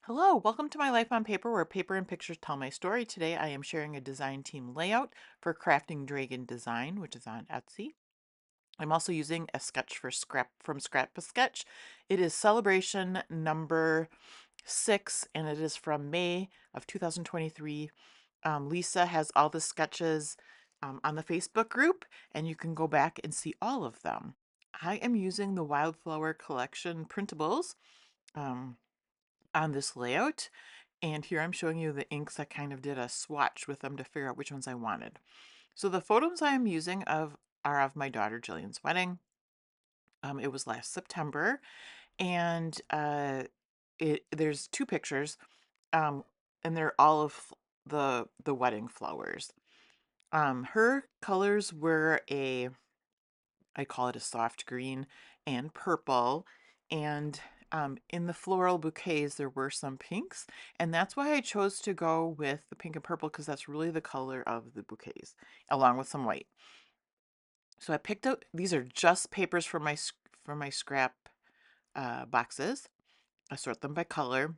Hello, welcome to my life on paper where paper and pictures tell my story. Today I am sharing a design team layout for Crafting Dragon Design, which is on Etsy. I'm also using a sketch for scrap from Scrap a Sketch. It is celebration number 6 and it is from May of 2023. Lisa has all the sketches on the Facebook group and you can go back and see all of them. I am using the Wildflower Collection printables. Um, on this layout. And here I'm showing you the inks. I kind of did a swatch with them to figure out which ones I wanted. So the photos I am using are of my daughter Jillian's wedding. It was last September, and there's two pictures, um, and they're all of the wedding flowers. Her colors were I call it a soft green and purple. And in the floral bouquets, there were some pinks. And that's why I chose to go with the pink and purple because that's really the color of the bouquets, along with some white. So I picked out, these are just papers for my scrap boxes. I sort them by color.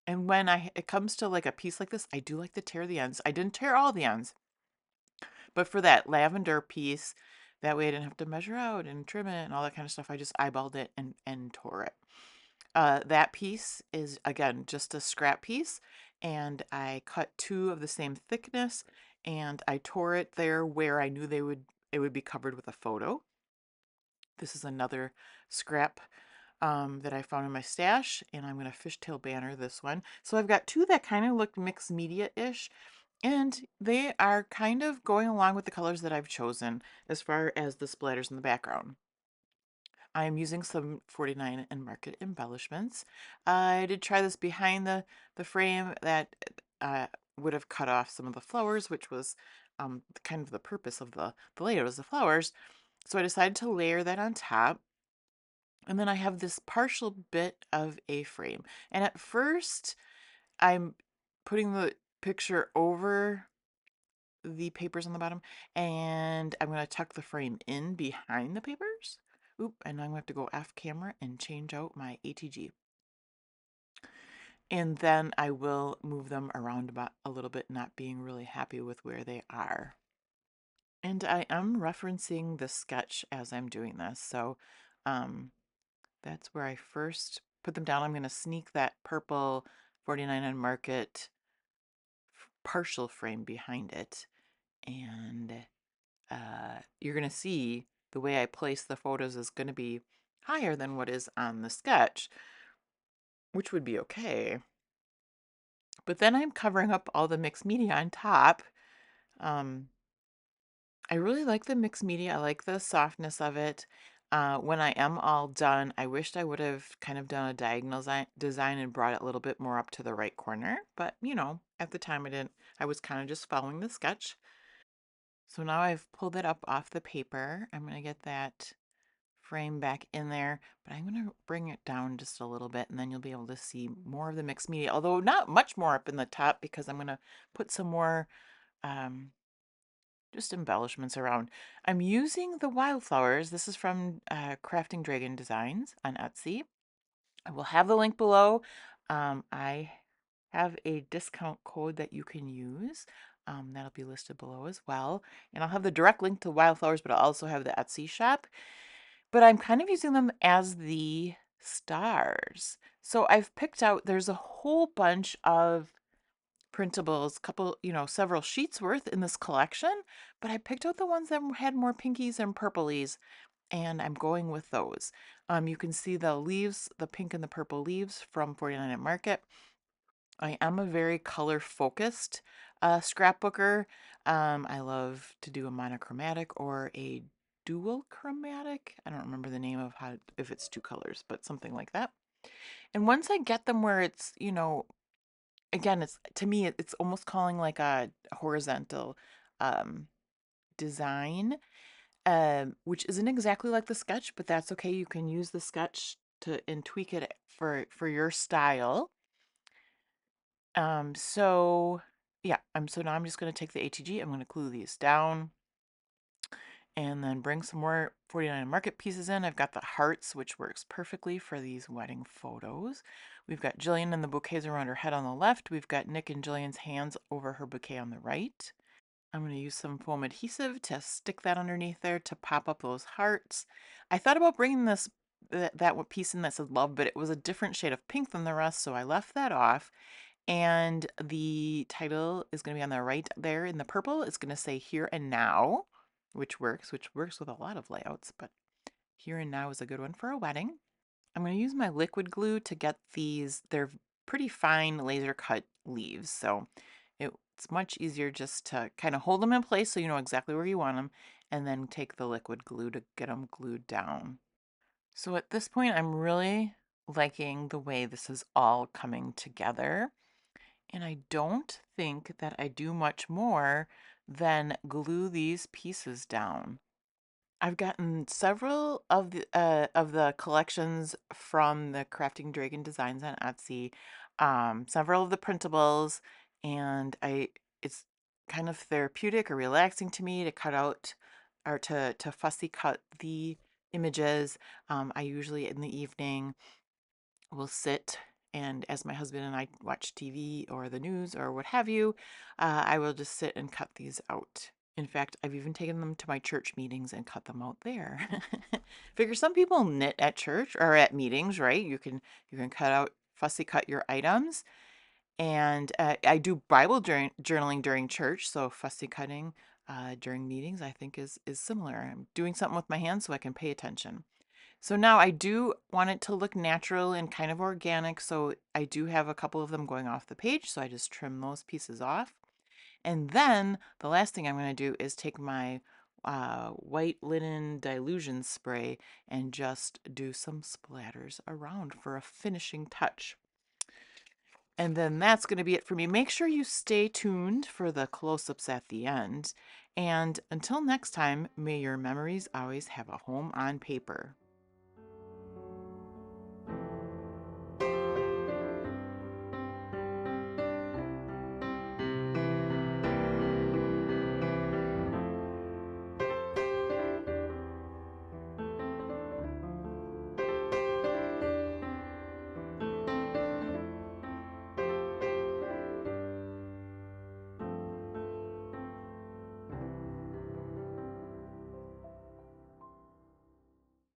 And when it comes to like a piece like this, I do like to tear the ends. I didn't tear all the ends, but for that lavender piece, that way I didn't have to measure out and trim it and all that kind of stuff. I just eyeballed it and tore it. That piece is, again, just a scrap piece, and I cut two of the same thickness, and I tore it there where I knew it would be covered with a photo. This is another scrap that I found in my stash, and I'm going to fishtail banner this one. So I've got two that kind of look mixed media-ish, and they are kind of going along with the colors that I've chosen as far as the splatters in the background. I am using some 49 and Market embellishments. I did try this behind the frame that would have cut off some of the flowers, which was kind of the purpose of the layout is the flowers. So I decided to layer that on top. And then I have this partial bit of a frame. And at first, I'm putting the picture over the papers on the bottom, and I'm going to tuck the frame in behind the papers. Oop, and I'm going to have to go off camera and change out my ATG. And then I will move them around about a little bit, not being really happy with where they are. And I am referencing the sketch as I'm doing this. So um, that's where I first put them down. I'm going to sneak that purple 49 on Market partial frame behind it. And you're going to see the way I place the photos is going to be higher than what is on the sketch, which would be okay. But then I'm covering up all the mixed media on top. Um, I really like the mixed media. I like the softness of it. When I am all done, I wished I would have kind of done a diagonal design and brought it a little bit more up to the right corner. But, at the time I didn't. I was kind of just following the sketch. So now I've pulled it up off the paper. I'm going to get that frame back in there, but I'm going to bring it down just a little bit and then you'll be able to see more of the mixed media, although not much more up in the top because I'm going to put some more um, just embellishments around. I'm using the wildflowers. This is from Crafting Dragon Designs on Etsy. I will have the link below. I have a discount code that you can use. That'll be listed below as well. And I'll have the direct link to wildflowers, but I'll also have the Etsy shop. But I'm kind of using them as the stars. So I've picked out, there's a whole bunch of printables, several sheets worth in this collection, but I picked out the ones that had more pinkies and purplies, and I'm going with those. You can see the leaves, the pink and the purple leaves from 49 at Market. I am a very color focused scrapbooker. I love to do a monochromatic or a dual chromatic. I don't remember the name of if it's two colors, but something like that. And once I get them where it's, again, it's to me, it's almost calling like a horizontal um, design, which isn't exactly like the sketch, but that's okay. You can use the sketch to and tweak it for your style. So yeah, so now I'm just going to take the ATG. I'm going to glue these down, And then bring some more 49 Market pieces in. I've got the hearts, which works perfectly for these wedding photos. We've got Jillian and the bouquets around her head on the left. We've got Nick and Jillian's hands over her bouquet on the right. I'm going to use some foam adhesive to stick that underneath there to pop up those hearts. I thought about bringing that piece in that said love, but it was a different shade of pink than the rest, so I left that off. And the title is going to be on the right there in the purple. It's going to say Here and Now, which works with a lot of layouts, but Here and Now is a good one for a wedding. I'm going to use my liquid glue to get these. They're pretty fine laser cut leaves, so it's much easier just to kind of hold them in place so you know exactly where you want them, and then take the liquid glue to get them glued down. So at this point, I'm really liking the way this is all coming together. And I don't think that I do much more than glue these pieces down. I've gotten several of the collections from the Crafting Dragon Designs on Etsy, several of the printables, and it's kind of therapeutic or relaxing to me to cut out or to fussy cut the images. I usually in the evening will sit and as my husband and I watch TV or the news or what have you, I will just sit and cut these out. In fact, I've even taken them to my church meetings and cut them out there. Figure some people knit at church or at meetings, right? You can cut out fussy cut your items. And I do Bible journaling during church, so fussy cutting during meetings I think is similar. I'm doing something with my hands so I can pay attention. So now I do want it to look natural and kind of organic, so I do have a couple of them going off the page, so I just trim those pieces off. And then the last thing I'm going to do is take my white linen dilution spray and just do some splatters around for a finishing touch. And then that's going to be it for me. Make sure you stay tuned for the close-ups at the end. And until next time, may your memories always have a home on paper.